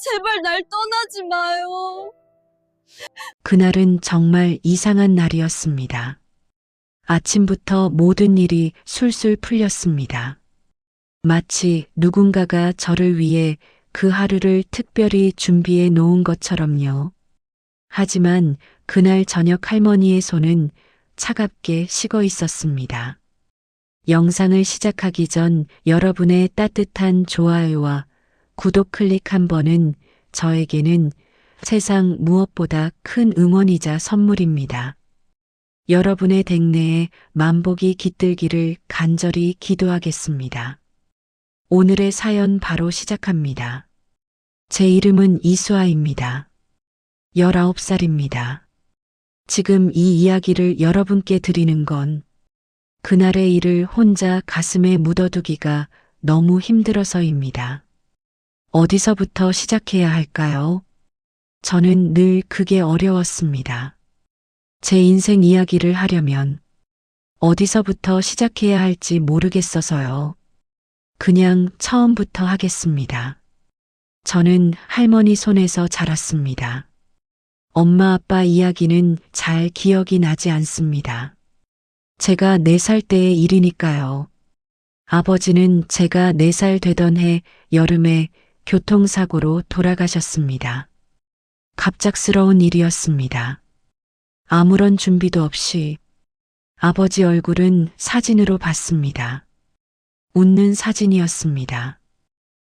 제발 날 떠나지 마요. 그날은 정말 이상한 날이었습니다. 아침부터 모든 일이 술술 풀렸습니다. 마치 누군가가 저를 위해 그 하루를 특별히 준비해 놓은 것처럼요. 하지만 그날 저녁 할머니의 손은 차갑게 식어 있었습니다. 영상을 시작하기 전 여러분의 따뜻한 좋아요와 구독 클릭 한 번은 저에게는 세상 무엇보다 큰 응원이자 선물입니다. 여러분의 댁내에 만복이 깃들기를 간절히 기도하겠습니다. 오늘의 사연 바로 시작합니다. 제 이름은 이수아입니다. 19살입니다. 지금 이 이야기를 여러분께 드리는 건 그날의 일을 혼자 가슴에 묻어두기가 너무 힘들어서입니다. 어디서부터 시작해야 할까요? 저는 늘 그게 어려웠습니다. 제 인생 이야기를 하려면 어디서부터 시작해야 할지 모르겠어서요. 그냥 처음부터 하겠습니다. 저는 할머니 손에서 자랐습니다. 엄마 아빠 이야기는 잘 기억이 나지 않습니다. 제가 4살 때의 일이니까요. 아버지는 제가 4살 되던 해 여름에 교통사고로 돌아가셨습니다. 갑작스러운 일이었습니다. 아무런 준비도 없이 아버지 얼굴은 사진으로 봤습니다. 웃는 사진이었습니다.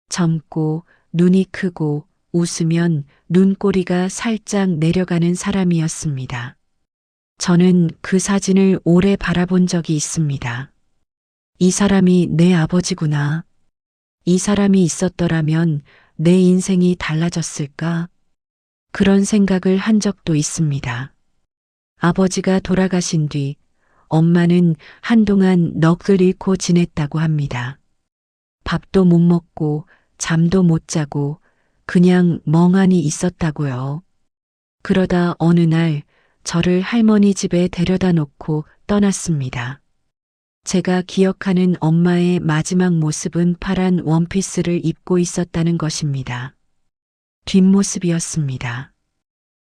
젊고 눈이 크고 웃으면 눈꼬리가 살짝 내려가는 사람이었습니다. 저는 그 사진을 오래 바라본 적이 있습니다. 이 사람이 내 아버지구나. 이 사람이 있었더라면 내 인생이 달라졌을까? 그런 생각을 한 적도 있습니다. 아버지가 돌아가신 뒤 엄마는 한동안 넋을 잃고 지냈다고 합니다. 밥도 못 먹고 잠도 못 자고 그냥 멍하니 있었다고요. 그러다 어느 날 저를 할머니 집에 데려다 놓고 떠났습니다. 제가 기억하는 엄마의 마지막 모습은 파란 원피스를 입고 있었다는 것입니다. 뒷모습이었습니다.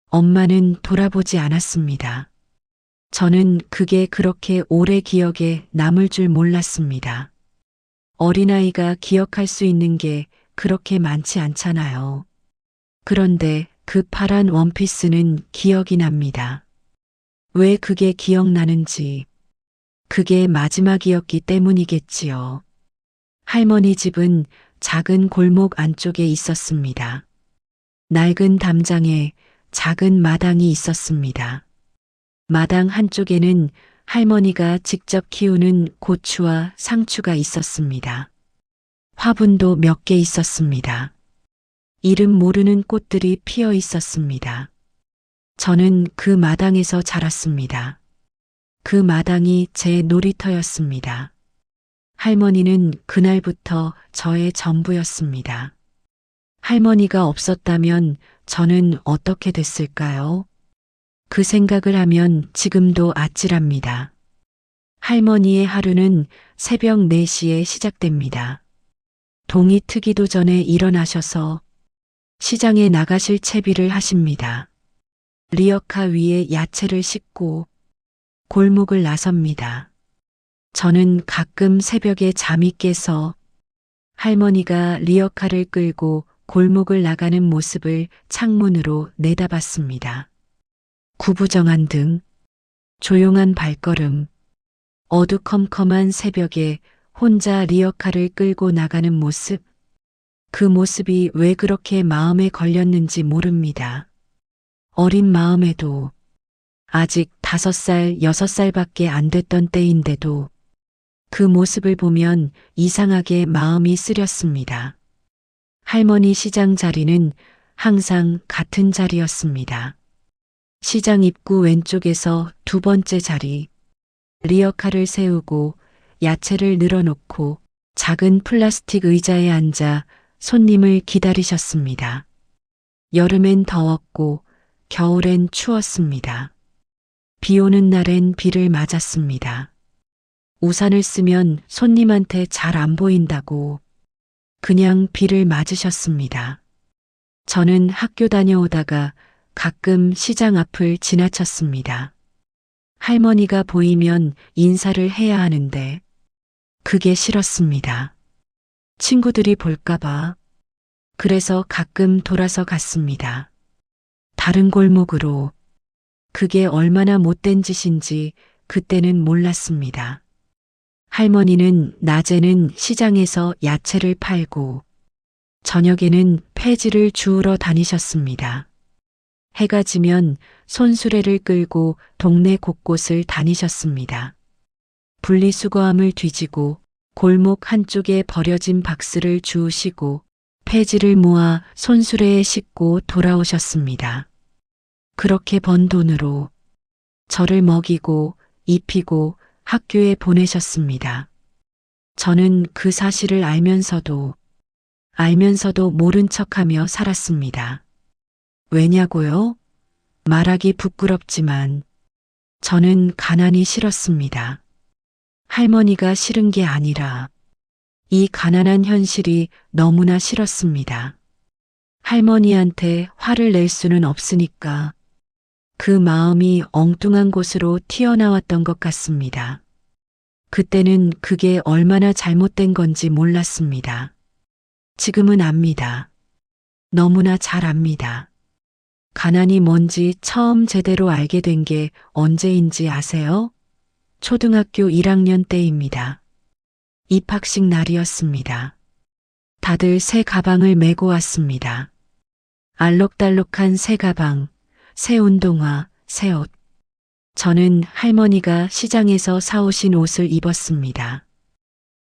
엄마는 돌아보지 않았습니다. 저는 그게 그렇게 오래 기억에 남을 줄 몰랐습니다. 어린아이가 기억할 수 있는 게 그렇게 많지 않잖아요. 그런데 그 파란 원피스는 기억이 납니다. 왜 그게 기억나는지, 그게 마지막이었기 때문이겠지요. 할머니 집은 작은 골목 안쪽에 있었습니다. 낡은 담장에 작은 마당이 있었습니다. 마당 한쪽에는 할머니가 직접 키우는 고추와 상추가 있었습니다. 화분도 몇 개 있었습니다. 이름 모르는 꽃들이 피어 있었습니다. 저는 그 마당에서 자랐습니다. 그 마당이 제 놀이터였습니다. 할머니는 그날부터 저의 전부였습니다. 할머니가 없었다면 저는 어떻게 됐을까요? 그 생각을 하면 지금도 아찔합니다. 할머니의 하루는 새벽 4시에 시작됩니다. 동이 트기도 전에 일어나셔서 시장에 나가실 채비를 하십니다. 리어카 위에 야채를 싣고 골목을 나섭니다. 저는 가끔 새벽에 잠이 깨서 할머니가 리어카를 끌고 골목을 나가는 모습을 창문으로 내다봤습니다. 구부정한 등, 조용한 발걸음, 어두컴컴한 새벽에 혼자 리어카를 끌고 나가는 모습, 그 모습이 왜 그렇게 마음에 걸렸는지 모릅니다. 어린 마음에도 아직 5살, 6살밖에 안 됐던 때인데도 그 모습을 보면 이상하게 마음이 쓰렸습니다. 할머니 시장 자리는 항상 같은 자리였습니다. 시장 입구 왼쪽에서 2번째 자리, 리어카를 세우고 야채를 늘어놓고 작은 플라스틱 의자에 앉아 손님을 기다리셨습니다. 여름엔 더웠고 겨울엔 추웠습니다. 비 오는 날엔 비를 맞았습니다. 우산을 쓰면 손님한테 잘 안 보인다고 그냥 비를 맞으셨습니다. 저는 학교 다녀오다가 가끔 시장 앞을 지나쳤습니다. 할머니가 보이면 인사를 해야 하는데 그게 싫었습니다. 친구들이 볼까봐. 그래서 가끔 돌아서 갔습니다. 다른 골목으로. 그게 얼마나 못된 짓인지 그때는 몰랐습니다. 할머니는 낮에는 시장에서 야채를 팔고 저녁에는 폐지를 주우러 다니셨습니다. 해가 지면 손수레를 끌고 동네 곳곳을 다니셨습니다. 분리수거함을 뒤지고 골목 한쪽에 버려진 박스를 주우시고 폐지를 모아 손수레에 싣고 돌아오셨습니다. 그렇게 번 돈으로 저를 먹이고 입히고 학교에 보내셨습니다. 저는 그 사실을 알면서도 모른 척하며 살았습니다. 왜냐고요? 말하기 부끄럽지만 저는 가난이 싫었습니다. 할머니가 싫은 게 아니라 이 가난한 현실이 너무나 싫었습니다. 할머니한테 화를 낼 수는 없으니까 그 마음이 엉뚱한 곳으로 튀어나왔던 것 같습니다. 그때는 그게 얼마나 잘못된 건지 몰랐습니다. 지금은 압니다. 너무나 잘 압니다. 가난이 뭔지 처음 제대로 알게 된 게 언제인지 아세요? 초등학교 1학년 때입니다. 입학식 날이었습니다. 다들 새 가방을 메고 왔습니다. 알록달록한 새 가방, 새 운동화, 새 옷. 저는 할머니가 시장에서 사오신 옷을 입었습니다.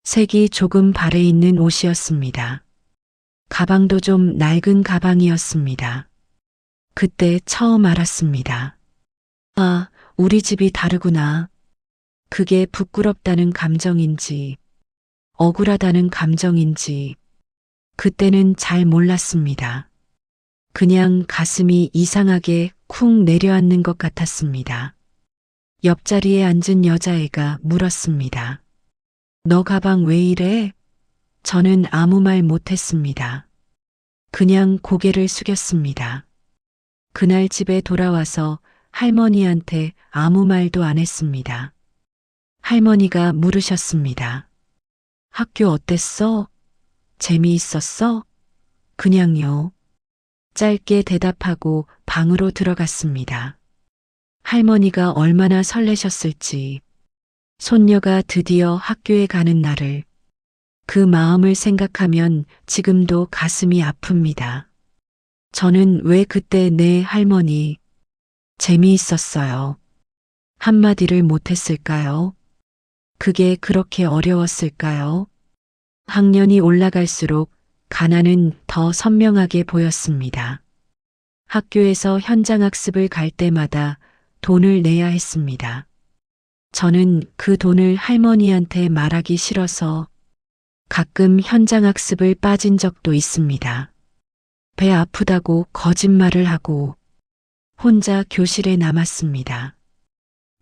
색이 조금 발해 있는 옷이었습니다. 가방도 좀 낡은 가방이었습니다. 그때 처음 알았습니다. 아, 우리 집이 다르구나. 그게 부끄럽다는 감정인지, 억울하다는 감정인지, 그때는 잘 몰랐습니다. 그냥 가슴이 이상하게 쿵 내려앉는 것 같았습니다. 옆자리에 앉은 여자애가 물었습니다. 너 가방 왜 이래? 저는 아무 말 못했습니다. 그냥 고개를 숙였습니다. 그날 집에 돌아와서 할머니한테 아무 말도 안 했습니다. 할머니가 물으셨습니다. 학교 어땠어? 재미있었어? 그냥요. 짧게 대답하고 방으로 들어갔습니다. 할머니가 얼마나 설레셨을지, 손녀가 드디어 학교에 가는 날을, 그 마음을 생각하면 지금도 가슴이 아픕니다. 저는 왜 그때 내 할머니, 재미있었어요. 한마디를 못했을까요? 그게 그렇게 어려웠을까요? 학년이 올라갈수록 가난은 더 선명하게 보였습니다. 학교에서 현장학습을 갈 때마다 돈을 내야 했습니다. 저는 그 돈을 할머니한테 말하기 싫어서 가끔 현장학습을 빠진 적도 있습니다. 배 아프다고 거짓말을 하고 혼자 교실에 남았습니다.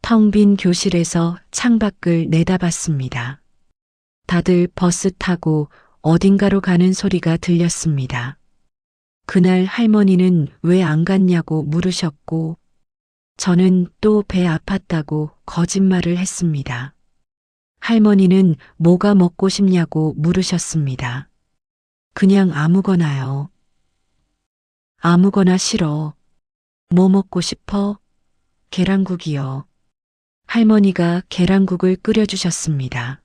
텅 빈 교실에서 창밖을 내다봤습니다. 다들 버스 타고 어딘가로 가는 소리가 들렸습니다. 그날 할머니는 왜 안 갔냐고 물으셨고 저는 또 배 아팠다고 거짓말을 했습니다. 할머니는 뭐가 먹고 싶냐고 물으셨습니다. 그냥 아무거나요. 아무거나 싫어. 뭐 먹고 싶어? 계란국이요. 할머니가 계란국을 끓여주셨습니다.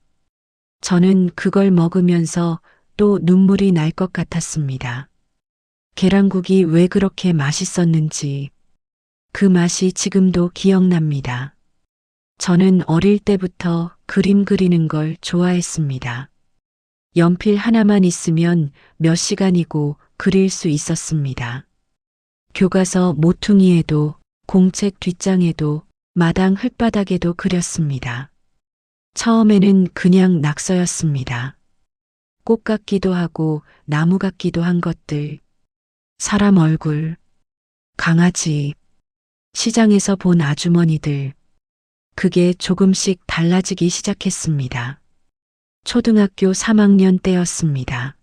저는 그걸 먹으면서 또 눈물이 날 것 같았습니다. 계란국이 왜 그렇게 맛있었는지 그 맛이 지금도 기억납니다. 저는 어릴 때부터 그림 그리는 걸 좋아했습니다. 연필 하나만 있으면 몇 시간이고 그릴 수 있었습니다. 교과서 모퉁이에도 공책 뒷장에도 마당 흙바닥에도 그렸습니다. 처음에는 그냥 낙서였습니다. 꽃 같기도 하고 나무 같기도 한 것들, 사람 얼굴, 강아지, 시장에서 본 아주머니들, 그게 조금씩 달라지기 시작했습니다. 초등학교 3학년 때였습니다.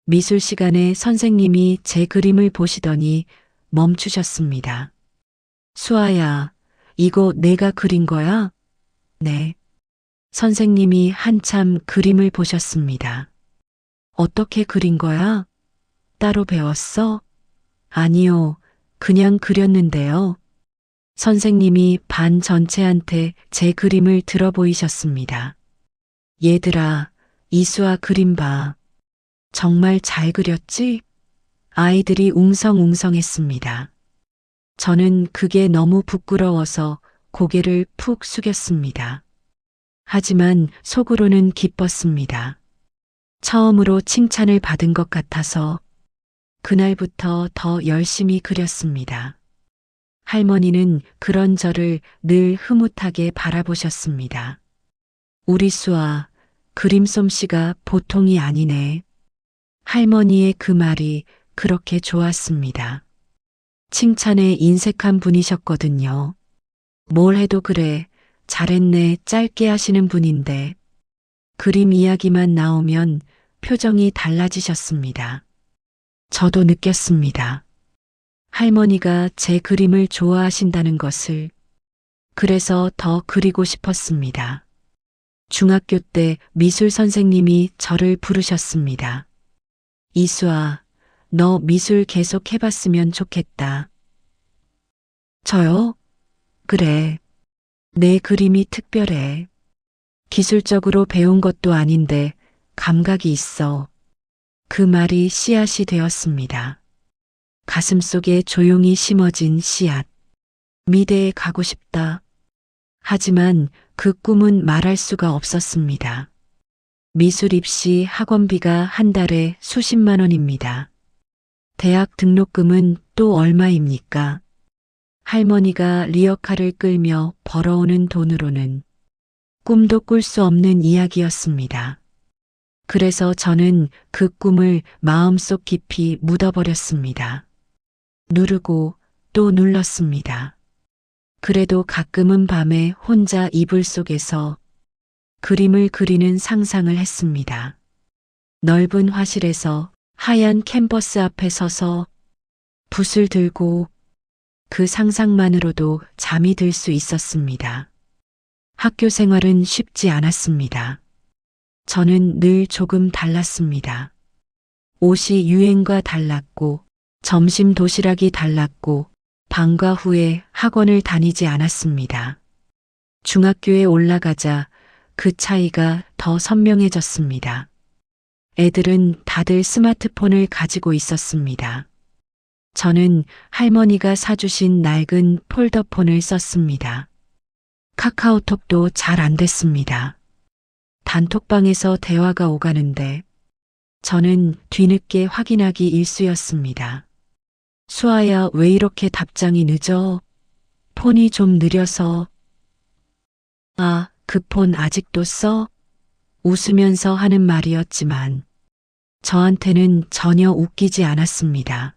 미술 시간에 선생님이 제 그림을 보시더니 멈추셨습니다. 수아야, 이거 내가 그린 거야? 네. 선생님이 한참 그림을 보셨습니다. 어떻게 그린 거야? 따로 배웠어? 아니요, 그냥 그렸는데요. 선생님이 반 전체한테 제 그림을 들어 보이셨습니다. 얘들아, 이수아 그림 봐. 정말 잘 그렸지? 아이들이 웅성웅성했습니다. 저는 그게 너무 부끄러워서 고개를 푹 숙였습니다. 하지만 속으로는 기뻤습니다. 처음으로 칭찬을 받은 것 같아서 그날부터 더 열심히 그렸습니다. 할머니는 그런 저를 늘 흐뭇하게 바라보셨습니다. 우리 수아, 그림 솜씨가 보통이 아니네. 할머니의 그 말이 그렇게 좋았습니다. 칭찬에 인색한 분이셨거든요. 뭘 해도 그래, 잘했네, 짧게 하시는 분인데 그림 이야기만 나오면 표정이 달라지셨습니다. 저도 느꼈습니다. 할머니가 제 그림을 좋아하신다는 것을. 그래서 더 그리고 싶었습니다. 중학교 때 미술 선생님이 저를 부르셨습니다. 이수아, 너 미술 계속 해봤으면 좋겠다. 저요? 그래. 내 그림이 특별해. 기술적으로 배운 것도 아닌데 감각이 있어. 그 말이 씨앗이 되었습니다. 가슴속에 조용히 심어진 씨앗. 미대에 가고 싶다. 하지만 그 꿈은 말할 수가 없었습니다. 미술 입시 학원비가 한 달에 수십만 원입니다. 대학 등록금은 또 얼마입니까? 할머니가 리어카를 끌며 벌어오는 돈으로는 꿈도 꿀 수 없는 이야기였습니다. 그래서 저는 그 꿈을 마음속 깊이 묻어버렸습니다. 누르고 또 눌렀습니다. 그래도 가끔은 밤에 혼자 이불 속에서 그림을 그리는 상상을 했습니다. 넓은 화실에서 하얀 캔버스 앞에 서서 붓을 들고 그 상상만으로도 잠이 들 수 있었습니다. 학교 생활은 쉽지 않았습니다. 저는 늘 조금 달랐습니다. 옷이 유행과 달랐고, 점심 도시락이 달랐고, 방과 후에 학원을 다니지 않았습니다. 중학교에 올라가자 그 차이가 더 선명해졌습니다. 애들은 다들 스마트폰을 가지고 있었습니다. 저는 할머니가 사주신 낡은 폴더폰을 썼습니다. 카카오톡도 잘 안 됐습니다. 단톡방에서 대화가 오가는데 저는 뒤늦게 확인하기 일쑤였습니다. 수아야, 왜 이렇게 답장이 늦어? 폰이 좀 느려서. 아, 그 폰 아직도 써? 웃으면서 하는 말이었지만 저한테는 전혀 웃기지 않았습니다.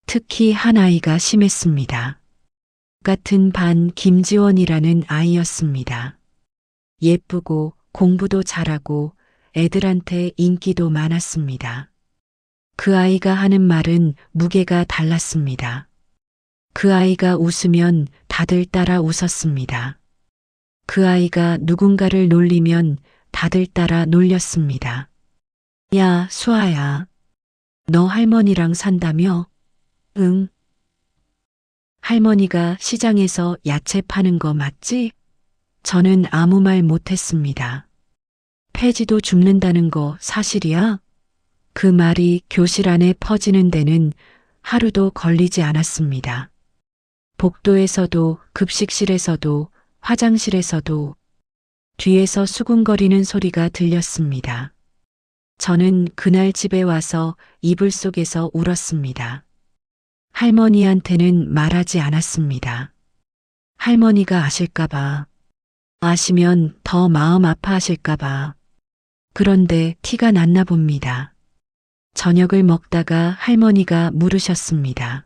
특히 한 아이가 심했습니다. 같은 반 김지원이라는 아이였습니다. 예쁘고 공부도 잘하고 애들한테 인기도 많았습니다. 그 아이가 하는 말은 무게가 달랐습니다. 그 아이가 웃으면 다들 따라 웃었습니다. 그 아이가 누군가를 놀리면 다들 따라 놀렸습니다. 야, 수아야. 너 할머니랑 산다며? 응. 할머니가 시장에서 야채 파는 거 맞지? 저는 아무 말 못했습니다. 폐지도 줍는다는 거 사실이야? 그 말이 교실 안에 퍼지는 데는 하루도 걸리지 않았습니다. 복도에서도 급식실에서도 화장실에서도 뒤에서 수군거리는 소리가 들렸습니다. 저는 그날 집에 와서 이불 속에서 울었습니다. 할머니한테는 말하지 않았습니다. 할머니가 아실까봐, 아시면 더 마음 아파하실까봐. 그런데 티가 났나 봅니다. 저녁을 먹다가 할머니가 물으셨습니다.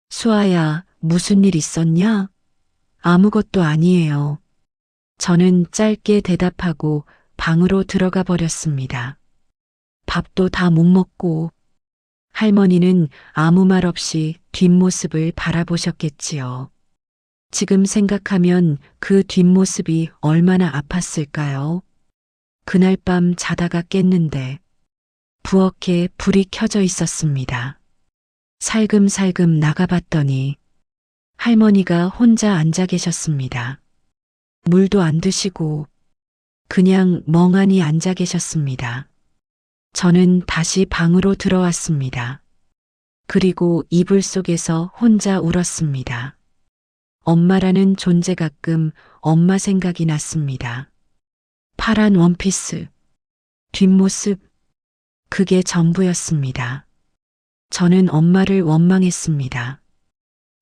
수아야, 무슨 일 있었냐? 아무것도 아니에요. 저는 짧게 대답하고 방으로 들어가 버렸습니다. 밥도 다 못 먹고 할머니는 아무 말 없이 뒷모습을 바라보셨겠지요. 지금 생각하면 그 뒷모습이 얼마나 아팠을까요? 그날 밤 자다가 깼는데 부엌에 불이 켜져 있었습니다. 살금살금 나가봤더니 할머니가 혼자 앉아 계셨습니다. 물도 안 드시고 그냥 멍하니 앉아 계셨습니다. 저는 다시 방으로 들어왔습니다. 그리고 이불 속에서 혼자 울었습니다. 엄마라는 존재 가끔 엄마 생각이 났습니다. 파란 원피스, 뒷모습, 그게 전부였습니다. 저는 엄마를 원망했습니다.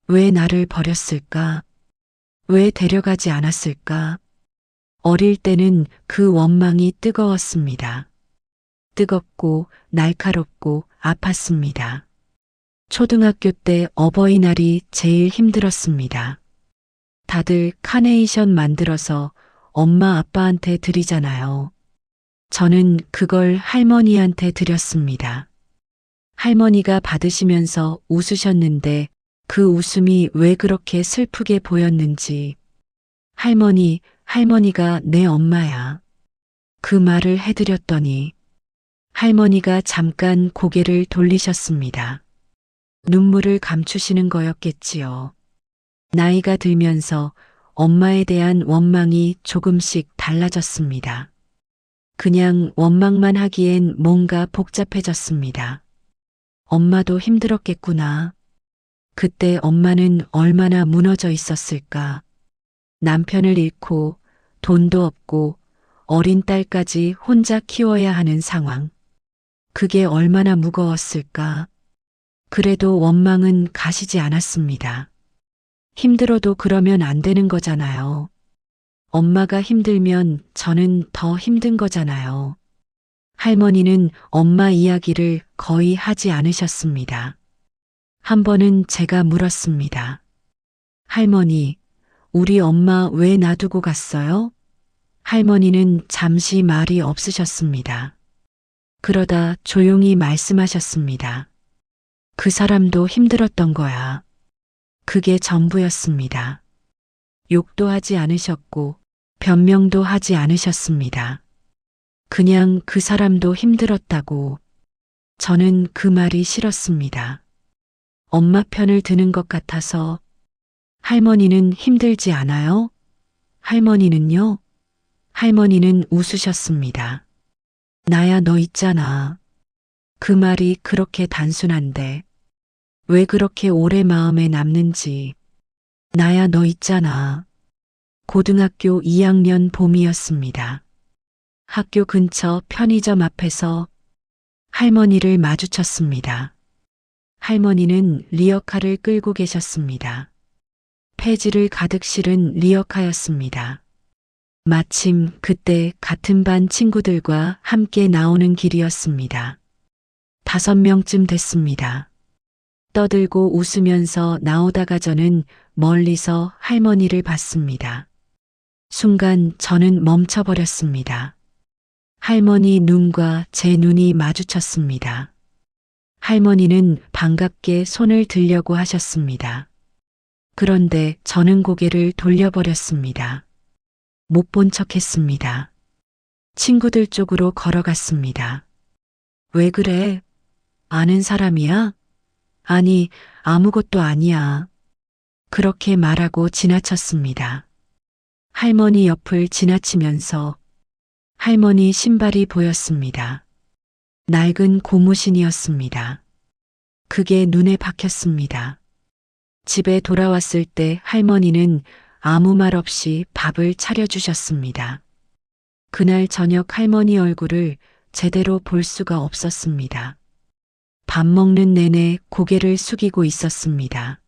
왜 나를 버렸을까? 왜 데려가지 않았을까? 어릴 때는 그 원망이 뜨거웠습니다. 뜨겁고 날카롭고 아팠습니다. 초등학교 때 어버이날이 제일 힘들었습니다. 다들 카네이션 만들어서 엄마 아빠한테 드리잖아요. 저는 그걸 할머니한테 드렸습니다. 할머니가 받으시면서 웃으셨는데 그 웃음이 왜 그렇게 슬프게 보였는지 할머니가 내 엄마야. 그 말을 해드렸더니 할머니가 잠깐 고개를 돌리셨습니다. 눈물을 감추시는 거였겠지요. 나이가 들면서 엄마에 대한 원망이 조금씩 달라졌습니다. 그냥 원망만 하기엔 뭔가 복잡해졌습니다. 엄마도 힘들었겠구나. 그때 엄마는 얼마나 무너져 있었을까. 남편을 잃고 돈도 없고 어린 딸까지 혼자 키워야 하는 상황. 그게 얼마나 무거웠을까. 그래도 원망은 가시지 않았습니다. 힘들어도 그러면 안 되는 거잖아요. 엄마가 힘들면 저는 더 힘든 거잖아요. 할머니는 엄마 이야기를 거의 하지 않으셨습니다. 한 번은 제가 물었습니다. 할머니, 우리 엄마 왜 놔두고 갔어요? 할머니는 잠시 말이 없으셨습니다. 그러다 조용히 말씀하셨습니다. 그 사람도 힘들었던 거야. 그게 전부였습니다. 욕도 하지 않으셨고 변명도 하지 않으셨습니다. 그냥 그 사람도 힘들었다고. 저는 그 말이 싫었습니다. 엄마 편을 드는 것 같아서. 할머니는 힘들지 않아요? 할머니는요? 할머니는 웃으셨습니다. 나야 너 있잖아. 그 말이 그렇게 단순한데 왜 그렇게 오래 마음에 남는지. 나야 너 있잖아. 고등학교 2학년 봄이었습니다. 학교 근처 편의점 앞에서 할머니를 마주쳤습니다. 할머니는 리어카를 끌고 계셨습니다. 폐지를 가득 실은 리어카였습니다. 마침 그때 같은 반 친구들과 함께 나오는 길이었습니다. 5명쯤 됐습니다. 떠들고 웃으면서 나오다가 저는 멀리서 할머니를 봤습니다. 순간 저는 멈춰버렸습니다. 할머니 눈과 제 눈이 마주쳤습니다. 할머니는 반갑게 손을 들려고 하셨습니다. 그런데 저는 고개를 돌려버렸습니다. 못 본 척 했습니다. 친구들 쪽으로 걸어갔습니다. 왜 그래? 아는 사람이야? 아니, 아무것도 아니야. 그렇게 말하고 지나쳤습니다. 할머니 옆을 지나치면서 할머니 신발이 보였습니다. 낡은 고무신이었습니다. 그게 눈에 박혔습니다. 집에 돌아왔을 때 할머니는 아무 말 없이 밥을 차려주셨습니다. 그날 저녁 할머니 얼굴을 제대로 볼 수가 없었습니다. 밥 먹는 내내 고개를 숙이고 있었습니다.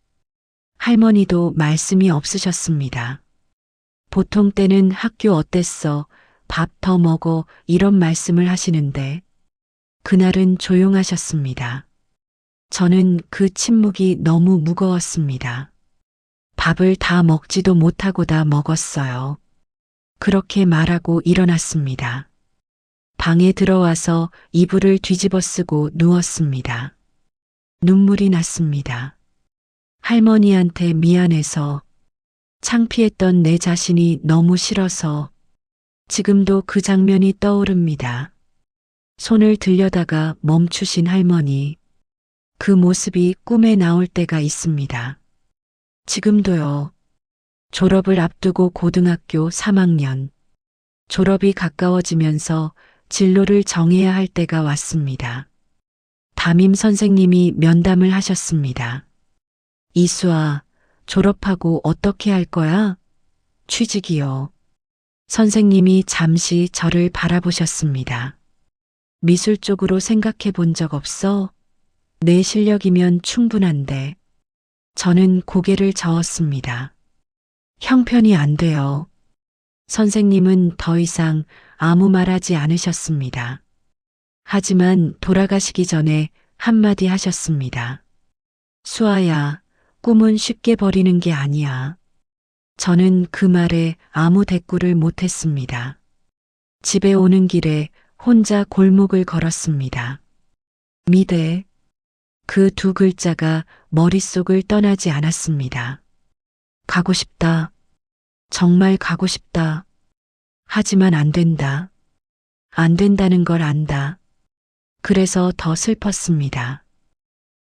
할머니도 말씀이 없으셨습니다. 보통 때는 학교 어땠어? 밥 더 먹어? 이런 말씀을 하시는데 그날은 조용하셨습니다. 저는 그 침묵이 너무 무거웠습니다. 밥을 다 먹지도 못하고 다 먹었어요. 그렇게 말하고 일어났습니다. 방에 들어와서 이불을 뒤집어 쓰고 누웠습니다. 눈물이 났습니다. 할머니한테 미안해서, 창피했던 내 자신이 너무 싫어서 지금도 그 장면이 떠오릅니다. 손을 들여다가 멈추신 할머니. 그 모습이 꿈에 나올 때가 있습니다. 지금도요. 졸업을 앞두고 고등학교 3학년. 졸업이 가까워지면서 진로를 정해야 할 때가 왔습니다. 담임 선생님이 면담을 하셨습니다. 이수아, 졸업하고 어떻게 할 거야? 취직이요. 선생님이 잠시 저를 바라보셨습니다. 미술 쪽으로 생각해 본 적 없어? 내 실력이면 충분한데. 저는 고개를 저었습니다. 형편이 안 돼요. 선생님은 더 이상 아무 말하지 않으셨습니다. 하지만 돌아가시기 전에 한마디 하셨습니다. 수아야, 꿈은 쉽게 버리는 게 아니야. 저는 그 말에 아무 대꾸를 못했습니다. 집에 오는 길에 혼자 골목을 걸었습니다. 미대. 그 두 글자가 머릿속을 떠나지 않았습니다. 가고 싶다. 정말 가고 싶다. 하지만 안 된다. 안 된다는 걸 안다. 그래서 더 슬펐습니다.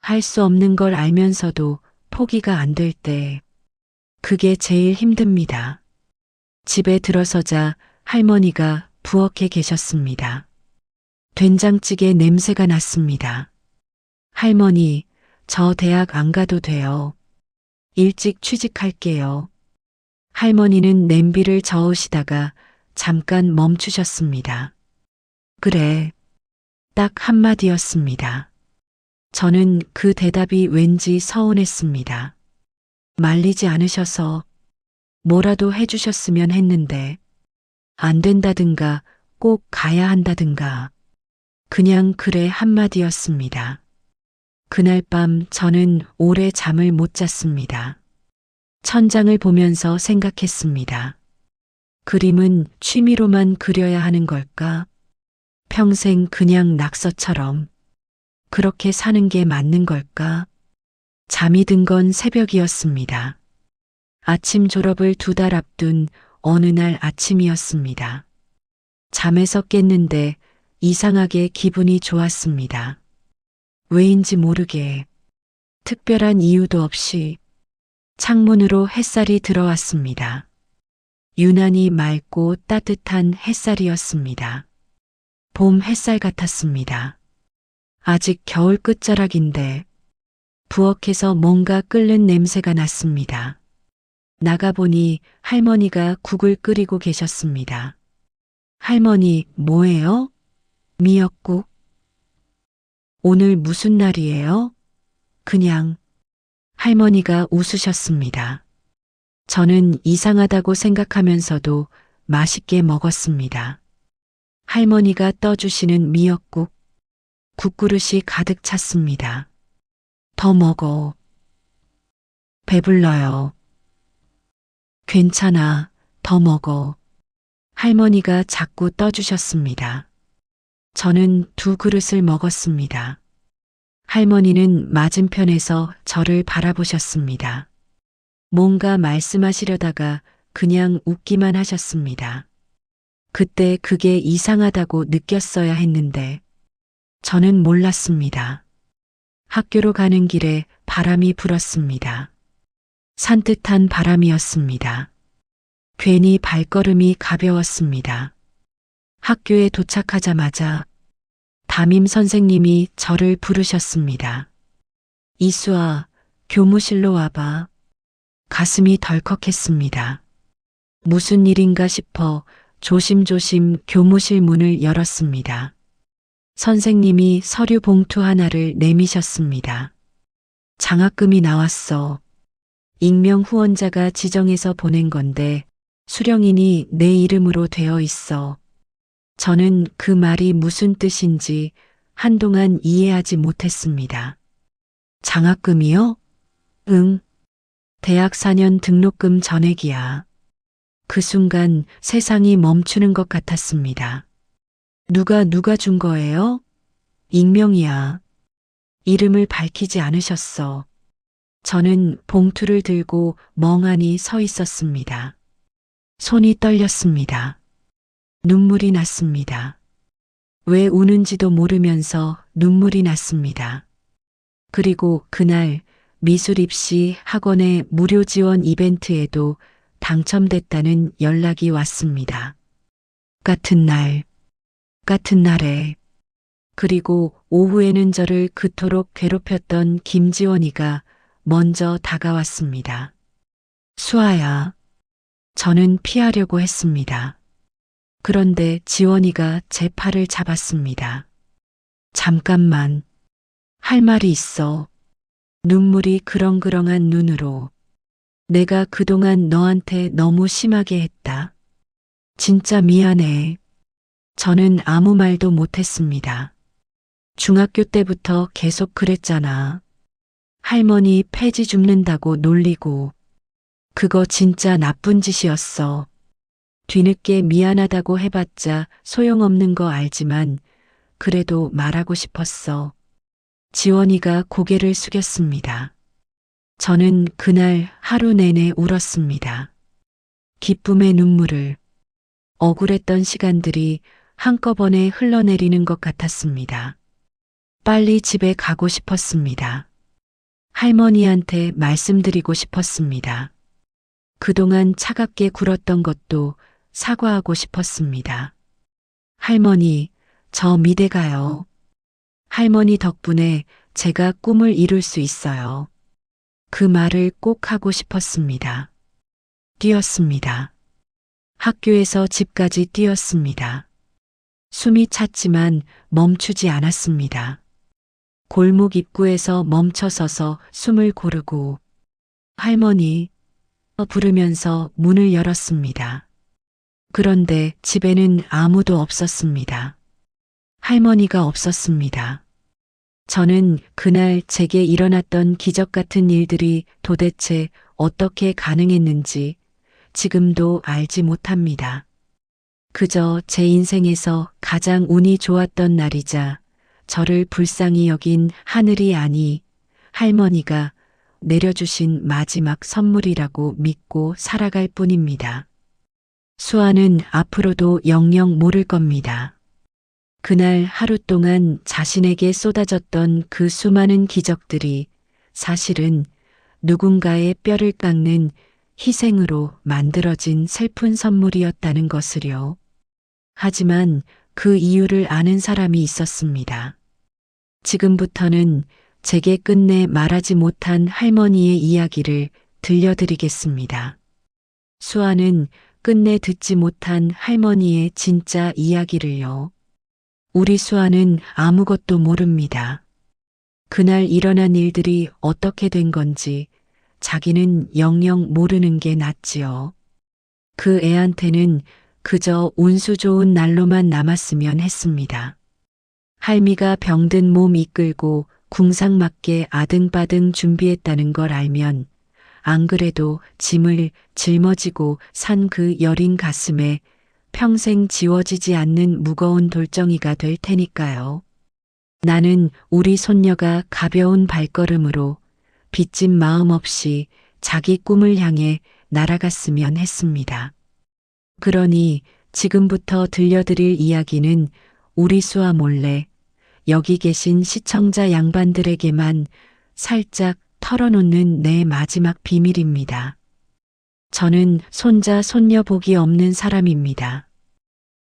할 수 없는 걸 알면서도 포기가 안 될 때, 그게 제일 힘듭니다. 집에 들어서자 할머니가 부엌에 계셨습니다. 된장찌개 냄새가 났습니다. 할머니, 저 대학 안 가도 돼요. 일찍 취직할게요. 할머니는 냄비를 저으시다가 잠깐 멈추셨습니다. 그래. 딱 한마디였습니다. 저는 그 대답이 왠지 서운했습니다. 말리지 않으셔서 뭐라도 해주셨으면 했는데, 안 된다든가 꼭 가야 한다든가, 그냥 그래 한마디였습니다. 그날 밤 저는 오래 잠을 못 잤습니다. 천장을 보면서 생각했습니다. 그림은 취미로만 그려야 하는 걸까? 평생 그냥 낙서처럼 그렇게 사는 게 맞는 걸까? 잠이 든 건 새벽이었습니다. 아침 졸업을 2달 앞둔 어느 날 아침이었습니다. 잠에서 깼는데 이상하게 기분이 좋았습니다. 왜인지 모르게, 특별한 이유도 없이 창문으로 햇살이 들어왔습니다. 유난히 맑고 따뜻한 햇살이었습니다. 봄 햇살 같았습니다. 아직 겨울 끝자락인데 부엌에서 뭔가 끓는 냄새가 났습니다. 나가보니 할머니가 국을 끓이고 계셨습니다. 할머니, 뭐예요? 미역국? 오늘 무슨 날이에요? 그냥. 할머니가 웃으셨습니다. 저는 이상하다고 생각하면서도 맛있게 먹었습니다. 할머니가 떠주시는 미역국, 국그릇이 가득 찼습니다. 더 먹어. 배불러요. 괜찮아, 더 먹어. 할머니가 자꾸 떠주셨습니다. 저는 2그릇을 먹었습니다. 할머니는 맞은편에서 저를 바라보셨습니다. 뭔가 말씀하시려다가 그냥 웃기만 하셨습니다. 그때 그게 이상하다고 느꼈어야 했는데 저는 몰랐습니다. 학교로 가는 길에 바람이 불었습니다. 산뜻한 바람이었습니다. 괜히 발걸음이 가벼웠습니다. 학교에 도착하자마자 담임 선생님이 저를 부르셨습니다. 이수아, 교무실로 와봐. 가슴이 덜컥했습니다. 무슨 일인가 싶어 조심조심 교무실 문을 열었습니다. 선생님이 서류 봉투 하나를 내미셨습니다. 장학금이 나왔어. 익명 후원자가 지정해서 보낸 건데 수령인이 내 이름으로 되어 있어. 저는 그 말이 무슨 뜻인지 한동안 이해하지 못했습니다. 장학금이요? 응. 대학 4년 등록금 전액이야. 그 순간 세상이 멈추는 것 같았습니다. 누가 준 거예요? 익명이야. 이름을 밝히지 않으셨어. 저는 봉투를 들고 멍하니 서 있었습니다. 손이 떨렸습니다. 눈물이 났습니다. 왜 우는지도 모르면서 눈물이 났습니다. 그리고 그날 미술 입시 학원의 무료 지원 이벤트에도 당첨됐다는 연락이 왔습니다. 같은 날에 그리고 오후에는 저를 그토록 괴롭혔던 김지원이가 먼저 다가왔습니다. 수아야. 저는 피하려고 했습니다. 그런데 지원이가 제 팔을 잡았습니다. 잠깐만. 할 말이 있어. 눈물이 그렁그렁한 눈으로. 내가 그동안 너한테 너무 심하게 했다. 진짜 미안해. 저는 아무 말도 못했습니다. 중학교 때부터 계속 그랬잖아. 할머니 폐지 줍는다고 놀리고. 그거 진짜 나쁜 짓이었어. 뒤늦게 미안하다고 해봤자 소용없는 거 알지만 그래도 말하고 싶었어. 지원이가 고개를 숙였습니다. 저는 그날 하루 내내 울었습니다. 기쁨의 눈물을. 억울했던 시간들이 한꺼번에 흘러내리는 것 같았습니다. 빨리 집에 가고 싶었습니다. 할머니한테 말씀드리고 싶었습니다. 그동안 차갑게 굴었던 것도 사과하고 싶었습니다. 할머니, 저 미대 가요. 할머니 덕분에 제가 꿈을 이룰 수 있어요. 그 말을 꼭 하고 싶었습니다. 뛰었습니다. 학교에서 집까지 뛰었습니다. 숨이 찼지만 멈추지 않았습니다. 골목 입구에서 멈춰서서 숨을 고르고 할머니 부르면서 문을 열었습니다. 그런데 집에는 아무도 없었습니다. 할머니가 없었습니다. 저는 그날 제게 일어났던 기적 같은 일들이 도대체 어떻게 가능했는지 지금도 알지 못합니다. 그저 제 인생에서 가장 운이 좋았던 날이자 저를 불쌍히 여긴 하늘이 아니 할머니가 내려주신 마지막 선물이라고 믿고 살아갈 뿐입니다. 수아는 앞으로도 영영 모를 겁니다. 그날 하루 동안 자신에게 쏟아졌던 그 수많은 기적들이 사실은 누군가의 뼈를 깎는 희생으로 만들어진 슬픈 선물이었다는 것을요. 하지만 그 이유를 아는 사람이 있었습니다. 지금부터는 제게 끝내 말하지 못한 할머니의 이야기를 들려드리겠습니다. 수아는 끝내 듣지 못한 할머니의 진짜 이야기를요. 우리 수아는 아무것도 모릅니다. 그날 일어난 일들이 어떻게 된 건지 자기는 영영 모르는 게 낫지요. 그 애한테는 그저 운수 좋은 날로만 남았으면 했습니다. 할미가 병든 몸 이끌고 궁상맞게 아등바등 준비했다는 걸 알면 안 그래도 짐을 짊어지고 산 그 여린 가슴에 평생 지워지지 않는 무거운 돌덩이가 될 테니까요. 나는 우리 손녀가 가벼운 발걸음으로 빚진 마음 없이 자기 꿈을 향해 날아갔으면 했습니다. 그러니 지금부터 들려드릴 이야기는 우리 수아 몰래 여기 계신 시청자 양반들에게만 살짝 털어놓는 내 마지막 비밀입니다. 저는 손자, 손녀 복이 없는 사람입니다.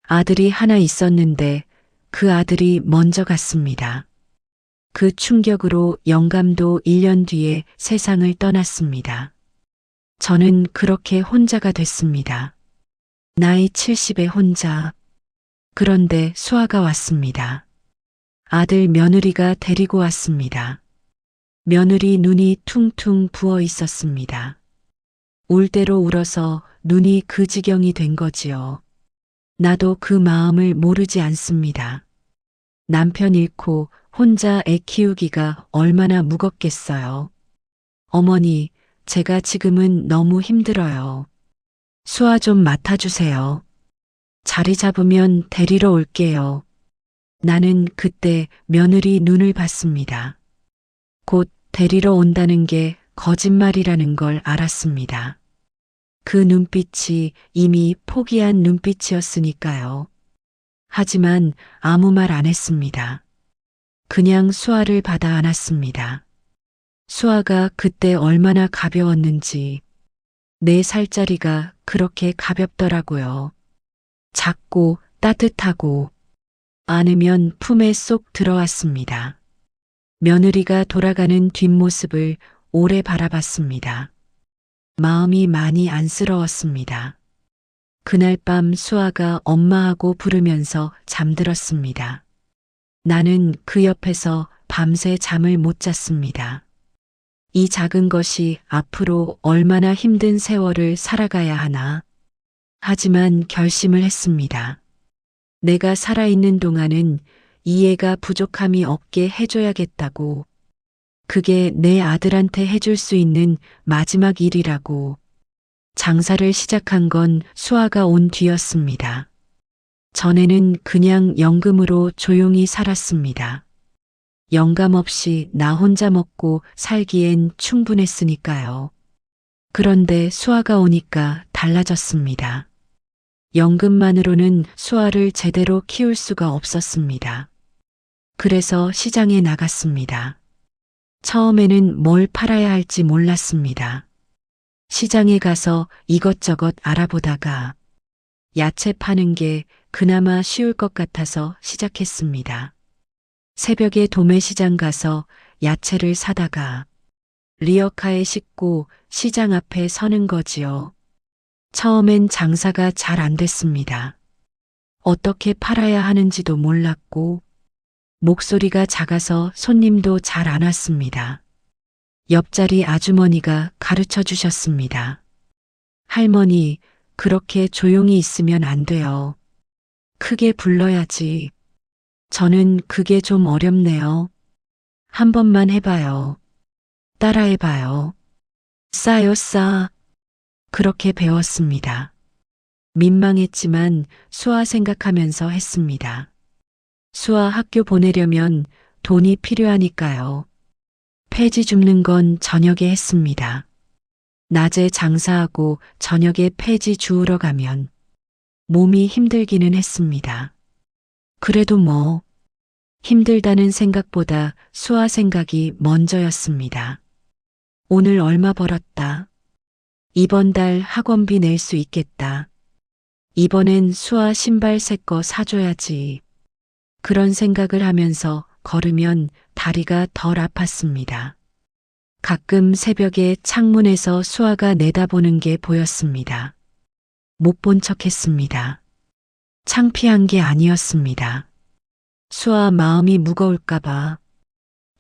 아들이 하나 있었는데 그 아들이 먼저 갔습니다. 그 충격으로 영감도 1년 뒤에 세상을 떠났습니다. 저는 그렇게 혼자가 됐습니다. 나이 70에 혼자. 그런데 수아가 왔습니다. 아들 며느리가 데리고 왔습니다. 며느리 눈이 퉁퉁 부어 있었습니다. 울 대로 울어서 눈이 그 지경이 된 거지요. 나도 그 마음을 모르지 않습니다. 남편 잃고 혼자 애 키우기가 얼마나 무겁겠어요. 어머니, 제가 지금은 너무 힘들어요. 수아 좀 맡아주세요. 자리 잡으면 데리러 올게요. 나는 그때 며느리 눈을 봤습니다. 곧 데리러 온다는 게 거짓말이라는 걸 알았습니다. 그 눈빛이 이미 포기한 눈빛이었으니까요. 하지만 아무 말 안 했습니다. 그냥 수아를 받아 안았습니다. 수아가 그때 얼마나 가벼웠는지 내 살자리가 그렇게 가볍더라고요. 작고 따뜻하고 안으면 품에 쏙 들어왔습니다. 며느리가 돌아가는 뒷모습을 오래 바라봤습니다. 마음이 많이 안쓰러웠습니다. 그날 밤 수아가 엄마하고 부르면서 잠들었습니다. 나는 그 옆에서 밤새 잠을 못 잤습니다. 이 작은 것이 앞으로 얼마나 힘든 세월을 살아가야 하나. 하지만 결심을 했습니다. 내가 살아있는 동안은 이해가 부족함이 없게 해줘야겠다고. 그게 내 아들한테 해줄 수 있는 마지막 일이라고. 장사를 시작한 건 수아가 온 뒤였습니다. 전에는 그냥 연금으로 조용히 살았습니다. 영감 없이 나 혼자 먹고 살기엔 충분했으니까요. 그런데 수아가 오니까 달라졌습니다. 연금만으로는 수아를 제대로 키울 수가 없었습니다. 그래서 시장에 나갔습니다. 처음에는 뭘 팔아야 할지 몰랐습니다. 시장에 가서 이것저것 알아보다가 야채 파는 게 그나마 쉬울 것 같아서 시작했습니다. 새벽에 도매시장 가서 야채를 사다가 리어카에 싣고 시장 앞에 서는 거지요. 처음엔 장사가 잘 안 됐습니다. 어떻게 팔아야 하는지도 몰랐고 목소리가 작아서 손님도 잘 안 왔습니다. 옆자리 아주머니가 가르쳐 주셨습니다. 할머니, 그렇게 조용히 있으면 안 돼요. 크게 불러야지. 저는 그게 좀 어렵네요. 한 번만 해봐요. 따라해봐요. 싸요, 싸. 그렇게 배웠습니다. 민망했지만 수아 생각하면서 했습니다. 수아 학교 보내려면 돈이 필요하니까요. 폐지 줍는 건 저녁에 했습니다. 낮에 장사하고 저녁에 폐지 주우러 가면 몸이 힘들기는 했습니다. 그래도 뭐 힘들다는 생각보다 수아 생각이 먼저였습니다. 오늘 얼마 벌었다. 이번 달 학원비 낼 수 있겠다. 이번엔 수아 신발 새 거 사줘야지. 그런 생각을 하면서 걸으면 다리가 덜 아팠습니다. 가끔 새벽에 창문에서 수아가 내다보는 게 보였습니다. 못 본 척 했습니다. 창피한 게 아니었습니다. 수아 마음이 무거울까봐.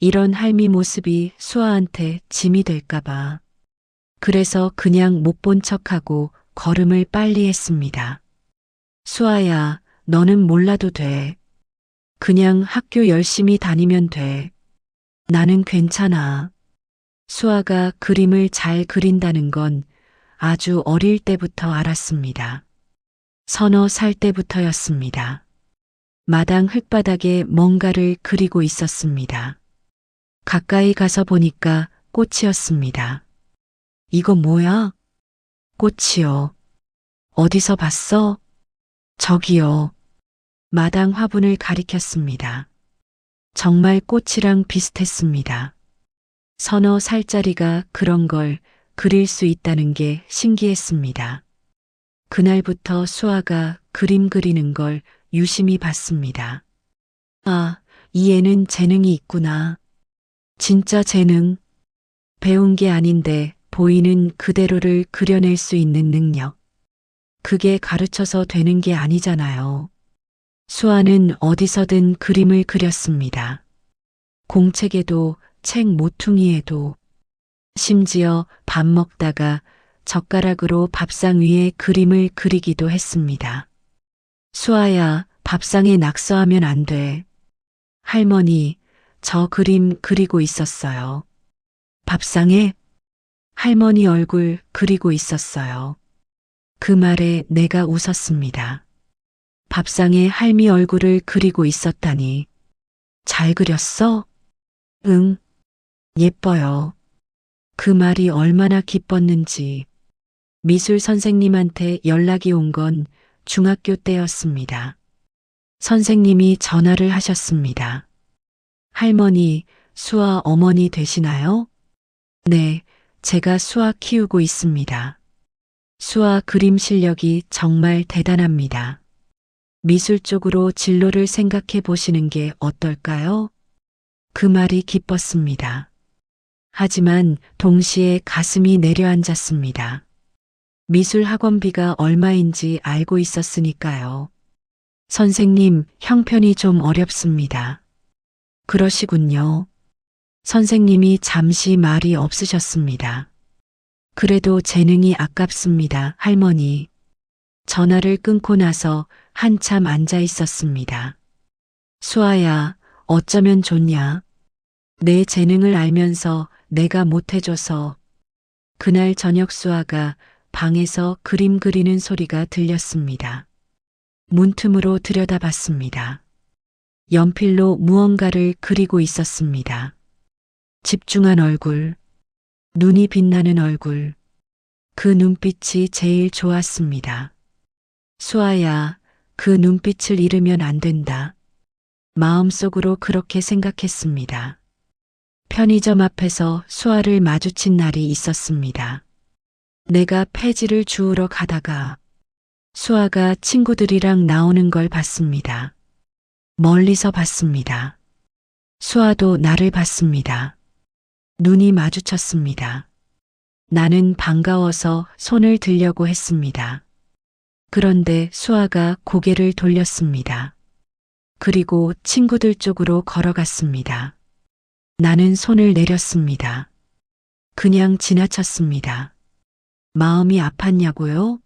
이런 할미 모습이 수아한테 짐이 될까봐. 그래서 그냥 못 본 척하고 걸음을 빨리 했습니다. 수아야, 너는 몰라도 돼. 그냥 학교 열심히 다니면 돼. 나는 괜찮아. 수아가 그림을 잘 그린다는 건 아주 어릴 때부터 알았습니다. 서너 살 때부터였습니다. 마당 흙바닥에 뭔가를 그리고 있었습니다. 가까이 가서 보니까 꽃이었습니다. 이거 뭐야? 꽃이요. 어디서 봤어? 저기요. 마당 화분을 가리켰습니다. 정말 꽃이랑 비슷했습니다. 서너 살짜리가 그런 걸 그릴 수 있다는 게 신기했습니다. 그날부터 수아가 그림 그리는 걸 유심히 봤습니다. 아, 이 애는 재능이 있구나. 진짜 재능. 배운 게 아닌데 보이는 그대로를 그려낼 수 있는 능력. 그게 가르쳐서 되는 게 아니잖아요. 수아는 어디서든 그림을 그렸습니다. 공책에도 책 모퉁이에도 심지어 밥 먹다가 젓가락으로 밥상 위에 그림을 그리기도 했습니다. 수아야, 밥상에 낙서하면 안 돼. 할머니, 저 그림 그리고 있었어요. 밥상에 할머니 얼굴 그리고 있었어요. 그 말에 내가 웃었습니다. 밥상에 할미 얼굴을 그리고 있었다니. 잘 그렸어? 응, 예뻐요. 그 말이 얼마나 기뻤는지. 미술 선생님한테 연락이 온 건 중학교 때였습니다. 선생님이 전화를 하셨습니다. 할머니, 수아 어머니 되시나요? 네, 제가 수아 키우고 있습니다. 수아 그림 실력이 정말 대단합니다. 미술 쪽으로 진로를 생각해 보시는 게 어떨까요? 그 말이 기뻤습니다. 하지만 동시에 가슴이 내려앉았습니다. 미술 학원비가 얼마인지 알고 있었으니까요. 선생님, 형편이 좀 어렵습니다. 그러시군요. 선생님이 잠시 말이 없으셨습니다. 그래도 재능이 아깝습니다, 할머니. 전화를 끊고 나서 한참 앉아 있었습니다. 수아야, 어쩌면 좋냐? 내 재능을 알면서 내가 못해줘서. 그날 저녁 수아가 방에서 그림 그리는 소리가 들렸습니다. 문틈으로 들여다봤습니다. 연필로 무언가를 그리고 있었습니다. 집중한 얼굴, 눈이 빛나는 얼굴, 그 눈빛이 제일 좋았습니다. 수아야, 그 눈빛을 잃으면 안 된다. 마음속으로 그렇게 생각했습니다. 편의점 앞에서 수아를 마주친 날이 있었습니다. 내가 폐지를 주우러 가다가 수아가 친구들이랑 나오는 걸 봤습니다. 멀리서 봤습니다. 수아도 나를 봤습니다. 눈이 마주쳤습니다. 나는 반가워서 손을 들려고 했습니다. 그런데 수아가 고개를 돌렸습니다. 그리고 친구들 쪽으로 걸어갔습니다. 나는 손을 내렸습니다. 그냥 지나쳤습니다. 마음이 아팠냐고요?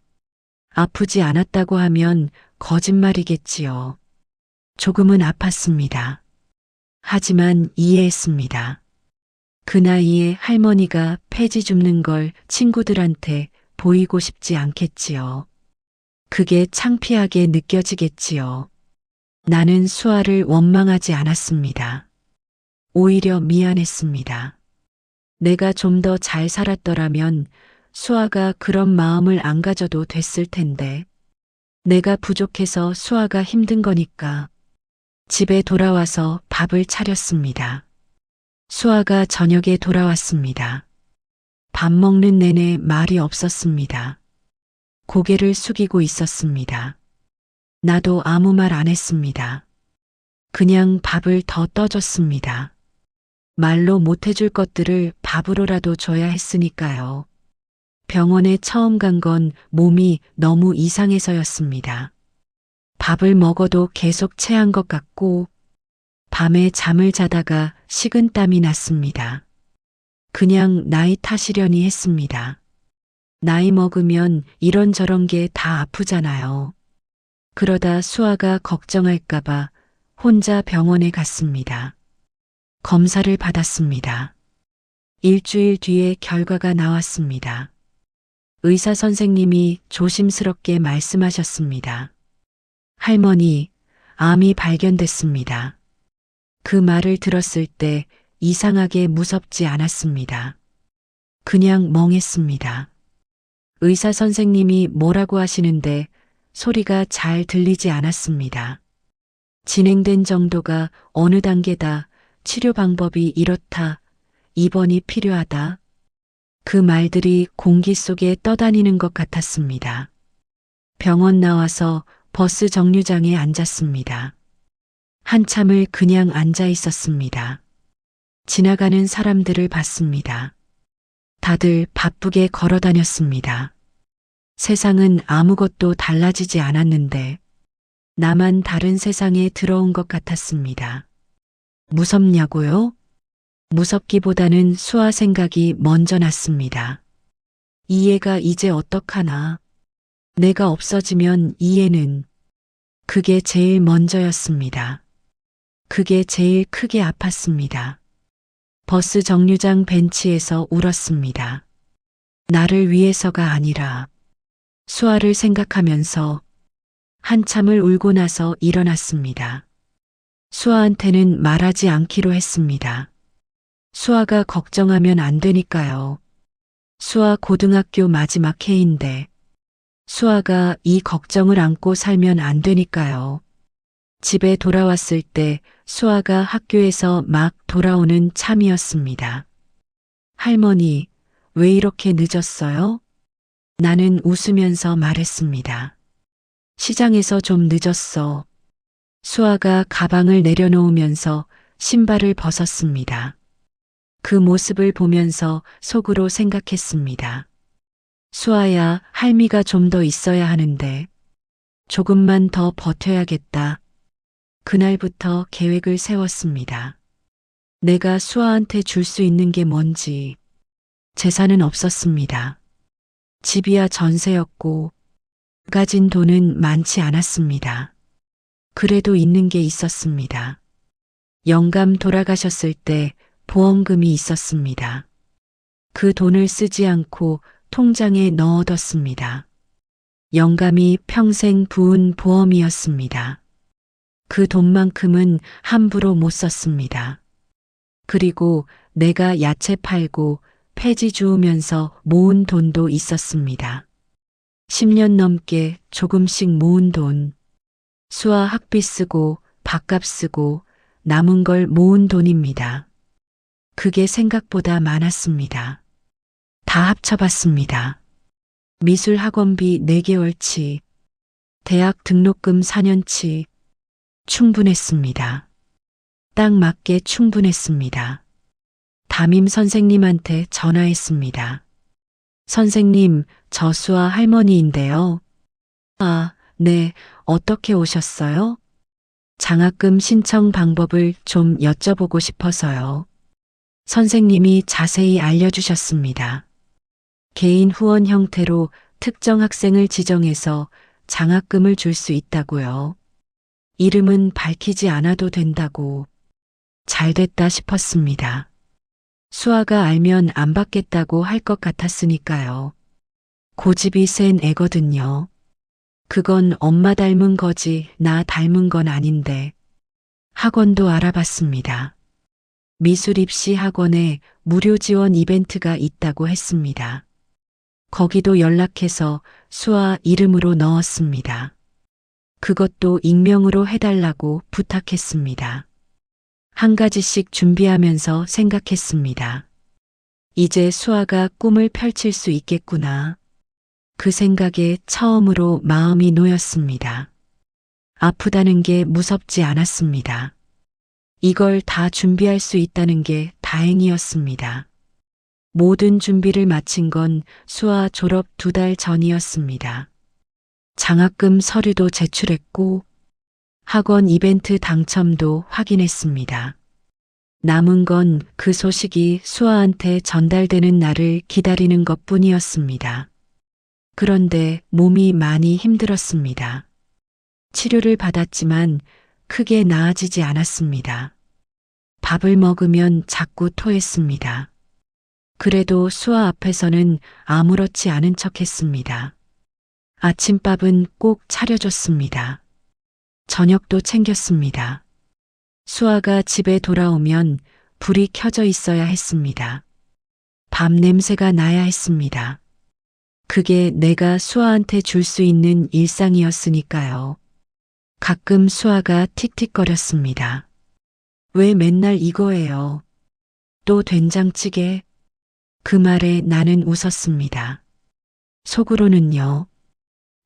아프지 않았다고 하면 거짓말이겠지요. 조금은 아팠습니다. 하지만 이해했습니다. 그 나이에 할머니가 폐지 줍는 걸 친구들한테 보이고 싶지 않겠지요. 그게 창피하게 느껴지겠지요. 나는 수아를 원망하지 않았습니다. 오히려 미안했습니다. 내가 좀 더 잘 살았더라면 수아가 그런 마음을 안 가져도 됐을 텐데. 내가 부족해서 수아가 힘든 거니까. 집에 돌아와서 밥을 차렸습니다. 수아가 저녁에 돌아왔습니다. 밥 먹는 내내 말이 없었습니다. 고개를 숙이고 있었습니다. 나도 아무 말 안 했습니다. 그냥 밥을 더 떠줬습니다. 말로 못해줄 것들을 밥으로라도 줘야 했으니까요. 병원에 처음 간 건 몸이 너무 이상해서였습니다. 밥을 먹어도 계속 체한 것 같고 밤에 잠을 자다가 식은땀이 났습니다. 그냥 나이 탓이려니 했습니다. 나이 먹으면 이런저런 게 다 아프잖아요. 그러다 수아가 걱정할까봐 혼자 병원에 갔습니다. 검사를 받았습니다. 일주일 뒤에 결과가 나왔습니다. 의사 선생님이 조심스럽게 말씀하셨습니다. 할머니, 암이 발견됐습니다. 그 말을 들었을 때 이상하게 무섭지 않았습니다. 그냥 멍했습니다. 의사 선생님이 뭐라고 하시는데 소리가 잘 들리지 않았습니다. 진행된 정도가 어느 단계다, 치료 방법이 이렇다, 입원이 필요하다. 그 말들이 공기 속에 떠다니는 것 같았습니다. 병원 나와서 버스 정류장에 앉았습니다. 한참을 그냥 앉아 있었습니다. 지나가는 사람들을 봤습니다. 다들 바쁘게 걸어 다녔습니다. 세상은 아무것도 달라지지 않았는데 나만 다른 세상에 들어온 것 같았습니다. 무섭냐고요? 무섭기보다는 수아 생각이 먼저 났습니다. 이해가 이제 어떡하나. 내가 없어지면 이해는. 그게 제일 먼저였습니다. 그게 제일 크게 아팠습니다. 버스 정류장 벤치에서 울었습니다. 나를 위해서가 아니라 수아를 생각하면서 한참을 울고 나서 일어났습니다. 수아한테는 말하지 않기로 했습니다. 수아가 걱정하면 안 되니까요. 수아 고등학교 마지막 해인데 수아가 이 걱정을 안고 살면 안 되니까요. 집에 돌아왔을 때 수아가 학교에서 막 돌아오는 참이었습니다. 할머니, 왜 이렇게 늦었어요? 나는 웃으면서 말했습니다. 시장에서 좀 늦었어. 수아가 가방을 내려놓으면서 신발을 벗었습니다. 그 모습을 보면서 속으로 생각했습니다. 수아야, 할미가 좀 더 있어야 하는데 조금만 더 버텨야겠다. 그날부터 계획을 세웠습니다. 내가 수아한테 줄 수 있는 게 뭔지. 재산은 없었습니다. 집이야 전세였고 가진 돈은 많지 않았습니다. 그래도 있는 게 있었습니다. 영감 돌아가셨을 때 보험금이 있었습니다. 그 돈을 쓰지 않고 통장에 넣어뒀습니다. 영감이 평생 부은 보험이었습니다. 그 돈만큼은 함부로 못 썼습니다. 그리고 내가 야채 팔고 폐지 주우면서 모은 돈도 있었습니다. 10년 넘게 조금씩 모은 돈. 수아 학비 쓰고 밥값 쓰고 남은 걸 모은 돈입니다. 그게 생각보다 많았습니다. 다 합쳐봤습니다. 미술 학원비 4개월치, 대학 등록금 4년치, 충분했습니다. 딱 맞게 충분했습니다. 담임 선생님한테 전화했습니다. 선생님, 저 수아 할머니인데요. 아, 네, 어떻게 오셨어요? 장학금 신청 방법을 좀 여쭤보고 싶어서요. 선생님이 자세히 알려주셨습니다. 개인 후원 형태로 특정 학생을 지정해서 장학금을 줄 수 있다고요. 이름은 밝히지 않아도 된다고. 잘 됐다 싶었습니다. 수아가 알면 안 받겠다고 할 것 같았으니까요. 고집이 센 애거든요. 그건 엄마 닮은 거지 나 닮은 건 아닌데. 학원도 알아봤습니다. 미술 입시 학원에 무료 지원 이벤트가 있다고 했습니다. 거기도 연락해서 수아 이름으로 넣었습니다. 그것도 익명으로 해달라고 부탁했습니다. 한 가지씩 준비하면서 생각했습니다. 이제 수아가 꿈을 펼칠 수 있겠구나. 그 생각에 처음으로 마음이 놓였습니다. 아프다는 게 무섭지 않았습니다. 이걸 다 준비할 수 있다는 게 다행이었습니다. 모든 준비를 마친 건 수아 졸업 2달 전이었습니다. 장학금 서류도 제출했고 학원 이벤트 당첨도 확인했습니다. 남은 건 그 소식이 수아한테 전달되는 날을 기다리는 것뿐이었습니다. 그런데 몸이 많이 힘들었습니다. 치료를 받았지만 크게 나아지지 않았습니다. 밥을 먹으면 자꾸 토했습니다. 그래도 수아 앞에서는 아무렇지 않은 척 했습니다. 아침밥은 꼭 차려줬습니다. 저녁도 챙겼습니다. 수아가 집에 돌아오면 불이 켜져 있어야 했습니다. 밥 냄새가 나야 했습니다. 그게 내가 수아한테 줄 수 있는 일상이었으니까요. 가끔 수아가 틱틱거렸습니다. 왜 맨날 이거예요? 또 된장찌개? 그 말에 나는 웃었습니다. 속으로는요.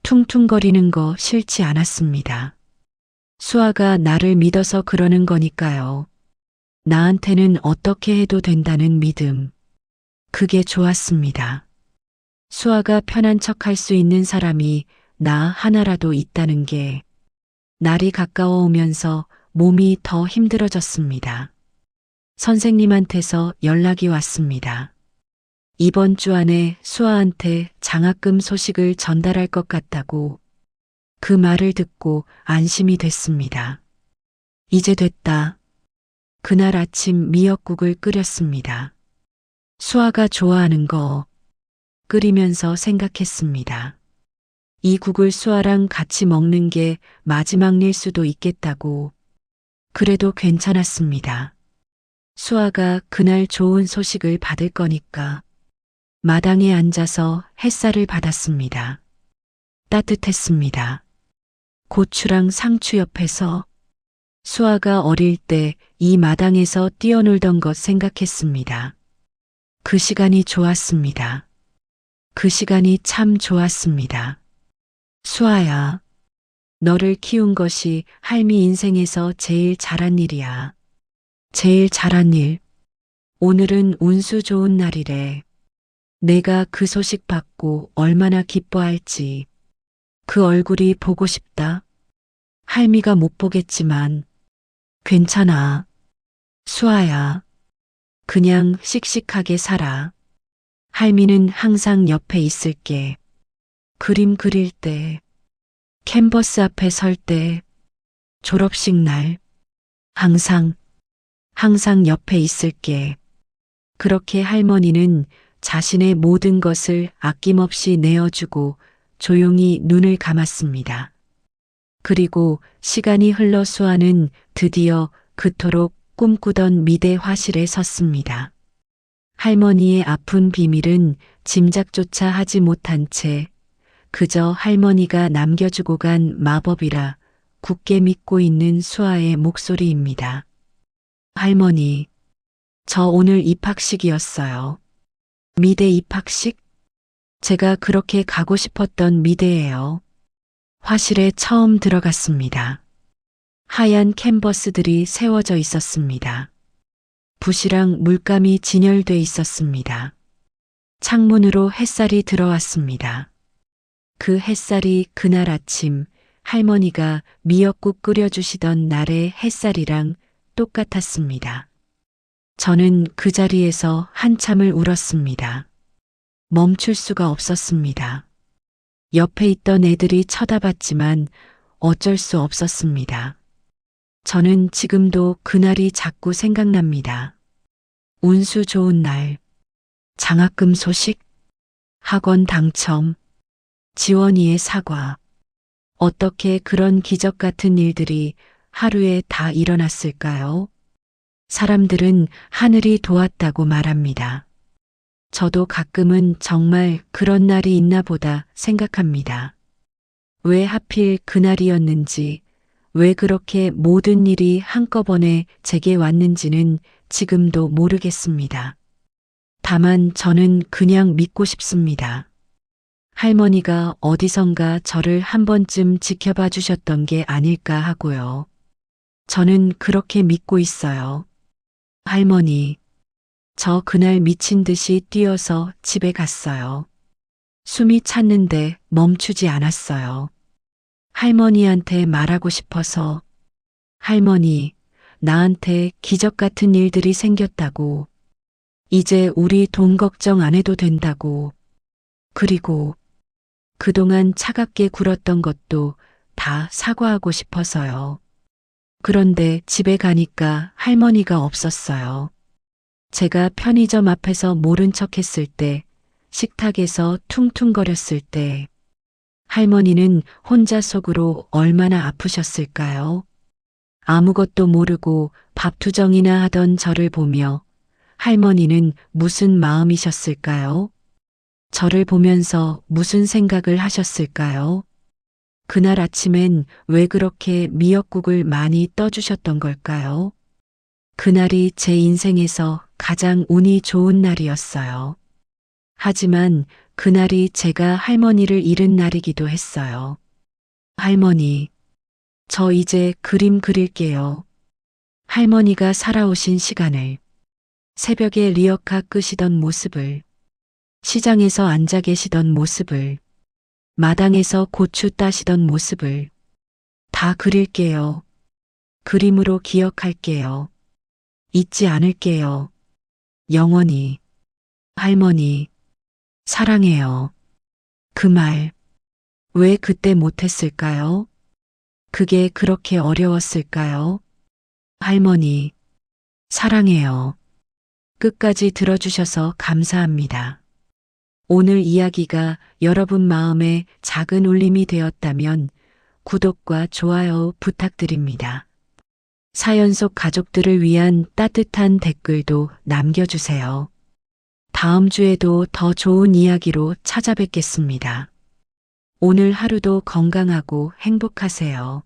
퉁퉁거리는 거 싫지 않았습니다. 수아가 나를 믿어서 그러는 거니까요. 나한테는 어떻게 해도 된다는 믿음. 그게 좋았습니다. 수아가 편한 척 할 수 있는 사람이 나 하나라도 있다는 게 날이 가까워 오면서 몸이 더 힘들어졌습니다. 선생님한테서 연락이 왔습니다. 이번 주 안에 수아한테 장학금 소식을 전달할 것 같다고. 그 말을 듣고 안심이 됐습니다. 이제 됐다. 그날 아침 미역국을 끓였습니다. 수아가 좋아하는 거 끓이면서 생각했습니다. 이 국을 수아랑 같이 먹는 게 마지막일 수도 있겠다고. 그래도 괜찮았습니다. 수아가 그날 좋은 소식을 받을 거니까. 마당에 앉아서 햇살을 받았습니다. 따뜻했습니다. 고추랑 상추 옆에서 수아가 어릴 때 이 마당에서 뛰어놀던 것 생각했습니다. 그 시간이 좋았습니다. 그 시간이 참 좋았습니다. 수아야, 너를 키운 것이 할미 인생에서 제일 잘한 일이야. 제일 잘한 일. 오늘은 운수 좋은 날이래. 내가 그 소식 받고 얼마나 기뻐할지. 그 얼굴이 보고 싶다. 할미가 못 보겠지만 괜찮아. 수아야. 그냥 씩씩하게 살아. 할미는 항상 옆에 있을게. 그림 그릴 때, 캔버스 앞에 설 때, 졸업식 날, 항상 옆에 있을게. 그렇게 할머니는 자신의 모든 것을 아낌없이 내어주고 조용히 눈을 감았습니다. 그리고 시간이 흘러 수아는 드디어 그토록 꿈꾸던 미대 화실에 섰습니다. 할머니의 아픈 비밀은 짐작조차 하지 못한 채 그저 할머니가 남겨주고 간 마법이라 굳게 믿고 있는 수아의 목소리입니다. 할머니, 저 오늘 입학식이었어요. 미대 입학식? 제가 그렇게 가고 싶었던 미대예요. 화실에 처음 들어갔습니다. 하얀 캔버스들이 세워져 있었습니다. 붓이랑 물감이 진열돼 있었습니다. 창문으로 햇살이 들어왔습니다. 그 햇살이 그날 아침 할머니가 미역국 끓여주시던 날의 햇살이랑 똑같았습니다. 저는 그 자리에서 한참을 울었습니다. 멈출 수가 없었습니다. 옆에 있던 애들이 쳐다봤지만 어쩔 수 없었습니다. 저는 지금도 그날이 자꾸 생각납니다. 운수 좋은 날, 장학금 소식, 학원 당첨, 지원이의 사과. 어떻게 그런 기적 같은 일들이 하루에 다 일어났을까요? 사람들은 하늘이 도왔다고 말합니다. 저도 가끔은 정말 그런 날이 있나 보다 생각합니다. 왜 하필 그날이었는지, 왜 그렇게 모든 일이 한꺼번에 제게 왔는지는 지금도 모르겠습니다. 다만 저는 그냥 믿고 싶습니다. 할머니가 어디선가 저를 한 번쯤 지켜봐 주셨던 게 아닐까 하고요. 저는 그렇게 믿고 있어요. 할머니, 저 그날 미친 듯이 뛰어서 집에 갔어요. 숨이 찼는데 멈추지 않았어요. 할머니한테 말하고 싶어서, 할머니, 나한테 기적 같은 일들이 생겼다고, 이제 우리 돈 걱정 안 해도 된다고, 그리고 그동안 차갑게 굴었던 것도 다 사과하고 싶어서요. 그런데 집에 가니까 할머니가 없었어요. 제가 편의점 앞에서 모른 척 했을 때, 식탁에서 퉁퉁거렸을 때, 할머니는 혼자 속으로 얼마나 아프셨을까요? 아무것도 모르고 밥투정이나 하던 저를 보며 할머니는 무슨 마음이셨을까요? 저를 보면서 무슨 생각을 하셨을까요? 그날 아침엔 왜 그렇게 미역국을 많이 떠주셨던 걸까요? 그날이 제 인생에서 가장 운이 좋은 날이었어요. 하지만 그날이 제가 할머니를 잃은 날이기도 했어요. 할머니, 저 이제 그림 그릴게요. 할머니가 살아오신 시간을, 새벽에 리어카 끄시던 모습을, 시장에서 앉아 계시던 모습을, 마당에서 고추 따시던 모습을 다 그릴게요. 그림으로 기억할게요. 잊지 않을게요. 영원히. 할머니, 사랑해요. 그 말, 왜 그때 못했을까요? 그게 그렇게 어려웠을까요? 할머니, 사랑해요. 끝까지 들어주셔서 감사합니다. 오늘 이야기가 여러분 마음에 작은 울림이 되었다면 구독과 좋아요 부탁드립니다. 사연 속 가족들을 위한 따뜻한 댓글도 남겨주세요. 다음 주에도 더 좋은 이야기로 찾아뵙겠습니다. 오늘 하루도 건강하고 행복하세요.